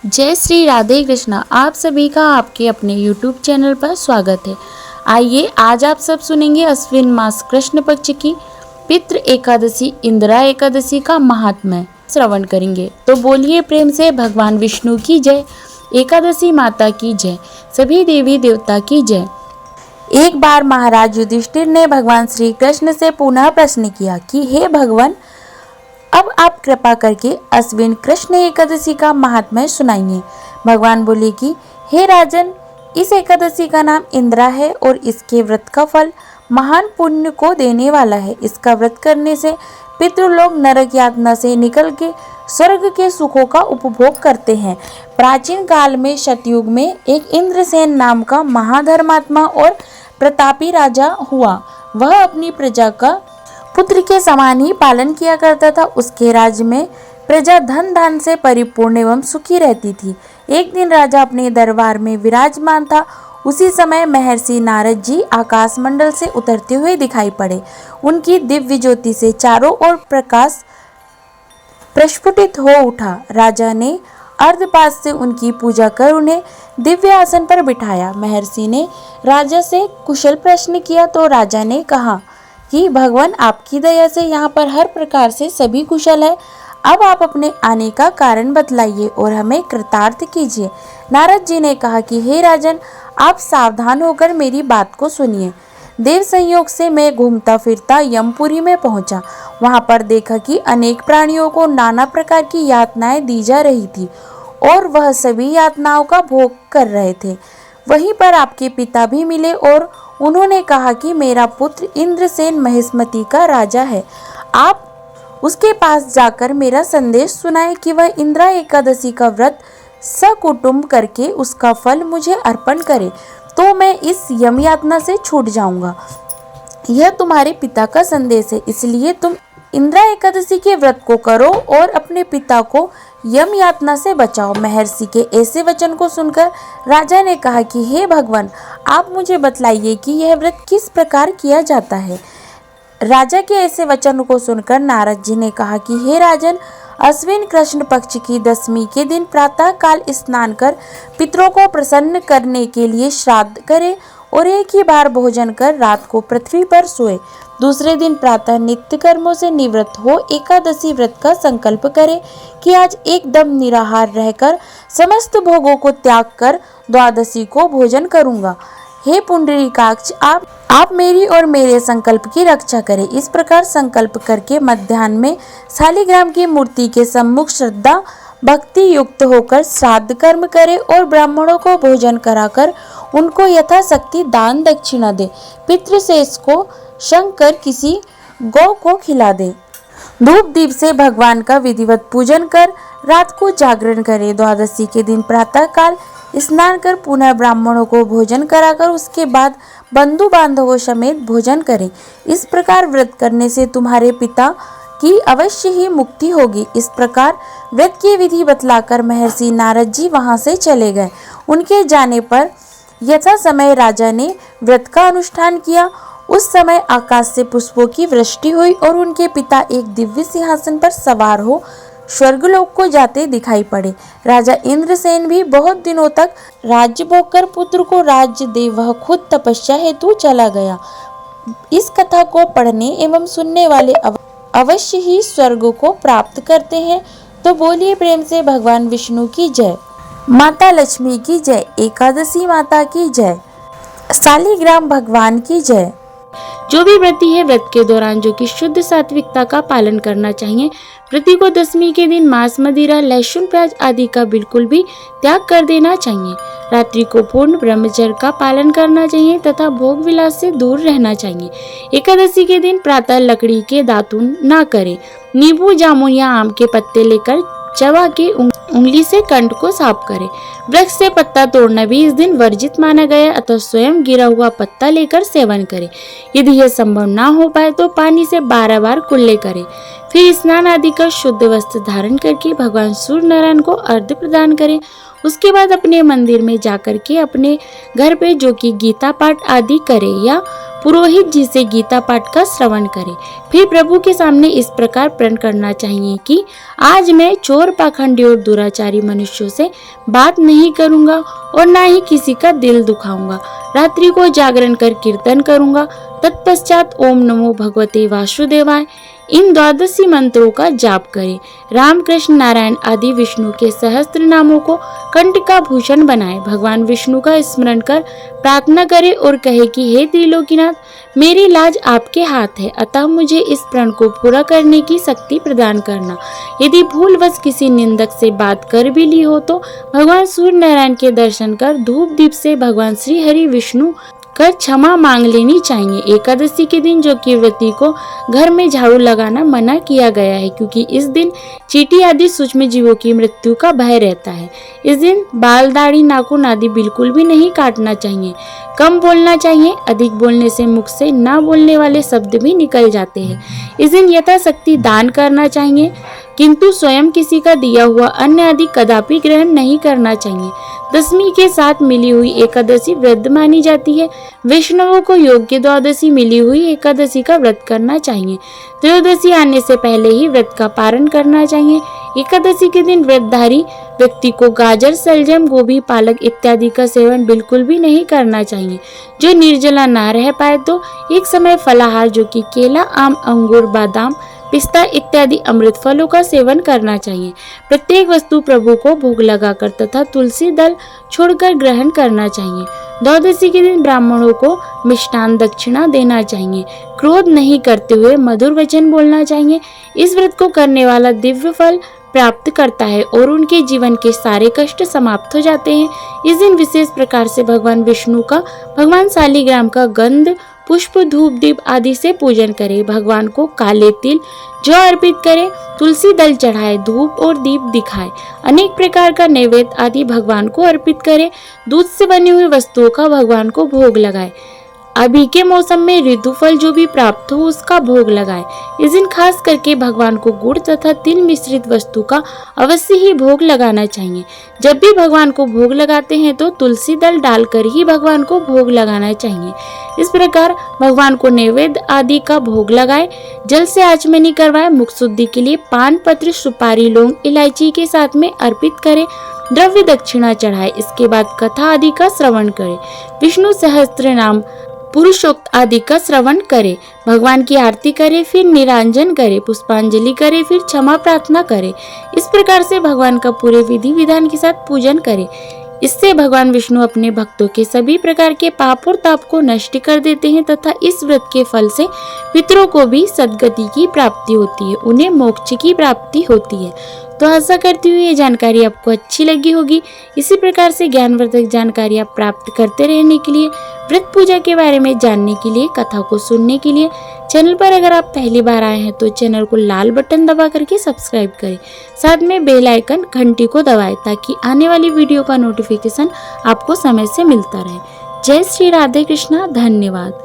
जय श्री राधे कृष्णा। आप सभी का आपके अपने YouTube चैनल पर स्वागत है। आइए आज आप सब सुनेंगे अश्विन मास कृष्ण पक्ष की पितृ एकादशी इंदिरा एकादशी का महात्म्य श्रवण करेंगे। तो बोलिए प्रेम से भगवान विष्णु की जय, एकादशी माता की जय, सभी देवी देवता की जय। एक बार महाराज युधिष्ठिर ने भगवान श्री कृष्ण से पुनः प्रश्न किया कि हे भगवान, अब आप कृपा करके अश्विन कृष्ण एकादशी का महात्म्य सुनाइए। भगवान बोले कि हे राजन, इस एकादशी का नाम इंदिरा है और इसके व्रत का फल महान पुण्य को देने वाला है। इसका व्रत करने से पितृलोक नरक यातना से निकल के स्वर्ग के सुखों का उपभोग करते हैं। प्राचीन काल में सतयुग में एक इंद्रसेन नाम का महाधर्मात्मा और प्रतापी राजा हुआ। वह अपनी प्रजा का पुत्र के समान ही पालन किया करता था। उसके राज्य में प्रजा धन धान से परिपूर्ण एवं सुखी रहती थी। एक दिन राजा अपने दरबार में विराजमान था। उसी समय महर्षि नारद जी आकाश मंडल से उतरते हुए दिखाई पड़े। उनकी दिव्य ज्योति से चारों ओर प्रकाश प्रस्फुटित हो उठा। राजा ने अर्धपाद से उनकी पूजा कर उन्हें दिव्य आसन पर बिठाया। महर्षि ने राजा से कुशल प्रश्न किया तो राजा ने कहा कि भगवान, आपकी दया से यहाँ पर हर प्रकार से सभी कुशल है। अब आप अपने आने का कारण बतलाइए और हमें कृतार्थ कीजिए। नारद जी ने कहा कि हे राजन, आप सावधान होकर मेरी बात को सुनिए। देव संयोग से मैं घूमता फिरता यमपुरी में पहुंचा। वहां पर देखा कि अनेक प्राणियों को नाना प्रकार की यातनाएं दी जा रही थी और वह सभी यातनाओं का भोग कर रहे थे। वहीं पर आपके पिता भी मिले और उन्होंने कहा कि मेरा पुत्र इंद्रसेन महिष्मती का राजा है। आप उसके पास जाकर मेरा संदेश सुनाए कि वह इंदिरा एकादशी का व्रत सकुटुंब करके उसका फल मुझे अर्पण करे, तो मैं इस यम यातना से छूट जाऊंगा। यह तुम्हारे पिता का संदेश है, इसलिए तुम इंदिरा एकादशी के व्रत को करो और अपने पिता को यम यातना से बचाओ। महर्षि के ऐसे वचन को सुनकर राजा ने कहा कि हे भगवान, आप मुझे बतलाइए कि यह व्रत किस प्रकार किया जाता है। राजा के ऐसे वचन को सुनकर नारद जी ने कहा कि हे राजन, अश्विन कृष्ण पक्ष की दशमी के दिन प्रातः काल स्नान कर पितरों को प्रसन्न करने के लिए श्राद्ध करे और एक ही बार भोजन कर रात को पृथ्वी पर सोए। दूसरे दिन प्रातः नित्य कर्मों से निवृत्त हो एकादशी व्रत का संकल्प करे कि आज एकदम निराहार रहकर समस्त भोगों को त्याग कर द्वादशी को भोजन करूंगा। हे पुंडरीकाक्ष, आप मेरी और मेरे संकल्प की रक्षा करें। इस प्रकार संकल्प करके मध्याह्न में शालिग्राम की मूर्ति के सम्मुख श्रद्धा भक्ति युक्त होकर श्राद्ध कर्म करे और ब्राह्मणों को भोजन कराकर उनको यथाशक्ति दान दक्षिणा दे। पितृशेष को शंकर किसी गौ को खिला दे। धूप दीप से भगवान का विधिवत पूजन कर रात को जागरण करे। द्वादशी के दिन प्रातः काल स्नान कर पुनः ब्राह्मणों को भोजन कराकर उसके बाद बंधु बांधवों समेत भोजन करे। इस प्रकार व्रत करने से तुम्हारे पिता की अवश्य ही मुक्ति होगी। इस प्रकार व्रत की विधि बतलाकर महर्षि नारद जी वहां से चले गए। उनके जाने पर यथा समय राजा ने व्रत का अनुष्ठान किया। उस समय आकाश से पुष्पों की वृष्टि हुई और उनके पिता एक दिव्य सिंहासन पर सवार हो स्वर्गलोक को जाते दिखाई पड़े। राजा इंद्रसेन भी बहुत दिनों तक राज्य भोग कर पुत्र को राज्य दे वह खुद तपस्या हेतु चला गया। इस कथा को पढ़ने एवं सुनने वाले अवश्य ही स्वर्ग को प्राप्त करते हैं। तो बोलिए प्रेम से भगवान विष्णु की जय, माता लक्ष्मी की जय, एकादशी माता की जय, शालिग्राम भगवान की जय। जो भी व्रती है व्रत के दौरान जो कि शुद्ध सात्विकता का पालन करना चाहिए। व्रती को दशमी के दिन मांस, मदिरा, लहसुन, प्याज आदि का बिल्कुल भी त्याग कर देना चाहिए। रात्रि को पूर्ण ब्रह्मचर्य का पालन करना चाहिए तथा भोग विलास से दूर रहना चाहिए। एकादशी के दिन प्रातः लकड़ी के दातुन ना करे। नींबू, जामुन या आम के पत्ते लेकर चबा के उंगली से कंठ को साफ करे। वृक्ष से पत्ता तोड़ना भी इस दिन वर्जित माना गया, अतः स्वयं गिरा हुआ पत्ता लेकर सेवन करे। यदि यह संभव ना हो पाए तो पानी से 12 बार कुल्ले करे, फिर स्नान आदि कर शुद्ध वस्त्र धारण करके भगवान सूर्य नारायण को अर्घ्य प्रदान करें। उसके बाद अपने मंदिर में जाकर के अपने घर पे जो कि गीता पाठ आदि करे या पुरोहित जी से गीता पाठ का श्रवण करे। फिर प्रभु के सामने इस प्रकार प्रण करना चाहिए कि आज मैं चोर, पाखंडी और दुराचारी मनुष्यों से बात नहीं करूंगा और ना ही किसी का दिल दुखाऊंगा। रात्रि को जागरण कर कीर्तन करूंगा। तत्पश्चात ओम नमो भगवते वासुदेवाय इन 12 मंत्रों का जाप करें। राम, कृष्ण, नारायण आदि विष्णु के सहस्त्र नामों को कंठ का भूषण बनाए। भगवान विष्णु का स्मरण कर प्रार्थना करे और कहे कि हे त्रिलोकीनाथ, मेरी लाज आपके हाथ है, अतः मुझे इस प्रण को पूरा करने की शक्ति प्रदान करना। यदि भूलवश किसी निंदक से बात कर भी ली हो तो भगवान सूर्य नारायण के दर्शन कर धूप दीप से भगवान श्री हरि विष्णु कर क्षमा मांग लेनी चाहिए। एकादशी के दिन जो कि व्रती को घर में झाड़ू लगाना मना किया गया है, क्योंकि इस दिन चींटी आदि सूक्ष्म जीवों की मृत्यु का भय रहता है। इस दिन बाल, दाढ़ी, नाखून आदि बिल्कुल भी नहीं काटना चाहिए। कम बोलना चाहिए। अधिक बोलने से मुख से ना बोलने वाले शब्द भी निकल जाते हैं। इस दिन यथाशक्ति दान करना चाहिए, किंतु स्वयं किसी का दिया हुआ अन्न आदि कदापि ग्रहण नहीं करना चाहिए। दशमी के साथ मिली हुई एकादशी व्रत मानी जाती है। वैष्णवों को योग्य द्वादशी मिली हुई एकादशी का व्रत करना चाहिए। त्रयोदशी आने से पहले ही व्रत का पारण करना चाहिए। एकादशी के दिन व्रतधारी व्यक्ति को गाजर, सलजम, गोभी, पालक इत्यादि का सेवन बिल्कुल भी नहीं करना चाहिए। जो निर्जला ना रह पाए तो एक समय फलाहार जो कि केला, आम, अंगूर, बादाम, पिस्ता इत्यादि अमृत फलों का सेवन करना चाहिए। प्रत्येक वस्तु प्रभु को भोग लगाकर तथा तुलसी दल छोड़कर ग्रहण करना चाहिए। द्वादशी के दिन ब्राह्मणों को मिष्टान दक्षिणा देना चाहिए। क्रोध नहीं करते हुए मधुर वचन बोलना चाहिए। इस व्रत को करने वाला दिव्य फल प्राप्त करता है और उनके जीवन के सारे कष्ट समाप्त हो जाते हैं। इस दिन विशेष प्रकार से भगवान विष्णु का, भगवान शालिग्राम का गंध, पुष्प, धूप, दीप आदि से पूजन करें। भगवान को काले तिल जौ अर्पित करें। तुलसी दल चढ़ाए, धूप और दीप दिखाए। अनेक प्रकार का नैवेद्य आदि भगवान को अर्पित करें। दूध से बनी हुई वस्तुओं का भगवान को भोग लगाए। अभी के मौसम में ऋतु फल जो भी प्राप्त हो उसका भोग लगाए। इस दिन खास करके भगवान को गुड़ तथा तिल मिश्रित वस्तु का अवश्य ही भोग लगाना चाहिए। जब भी भगवान को भोग लगाते हैं तो तुलसी दल डालकर ही भगवान को भोग लगाना चाहिए। इस प्रकार भगवान को नैवेद्य आदि का भोग लगाए। जल से आचमनी करवाए। मुख शुद्धि के लिए पान पत्र, सुपारी, लौंग, इलायची के साथ में अर्पित करें। द्रव्य दक्षिणा चढ़ाए। इसके बाद कथा आदि का श्रवण करें। विष्णु सहस्त्र नाम, पुरुषोक्त आदि का श्रवण करे। भगवान की आरती करे, फिर निरांजन करे, पुष्पांजलि करे, फिर क्षमा प्रार्थना करे। इस प्रकार से भगवान का पूरे विधि विधान के साथ पूजन करे। इससे भगवान विष्णु अपने भक्तों के सभी प्रकार के पाप और ताप को नष्ट कर देते हैं तथा इस व्रत के फल से पितरों को भी सद्गति की प्राप्ति होती है, उन्हें मोक्ष की प्राप्ति होती है। तो आशा करती हूँ ये जानकारी आपको अच्छी लगी होगी। इसी प्रकार से ज्ञानवर्धक जानकारियाँ प्राप्त करते रहने के लिए, व्रत पूजा के बारे में जानने के लिए, कथा को सुनने के लिए चैनल पर अगर आप पहली बार आए हैं तो चैनल को लाल बटन दबा करके सब्सक्राइब करें। साथ में बेल आइकन घंटी को दबाएं ताकि आने वाली वीडियो का नोटिफिकेशन आपको समय से मिलता रहे। जय श्री राधे कृष्णा। धन्यवाद।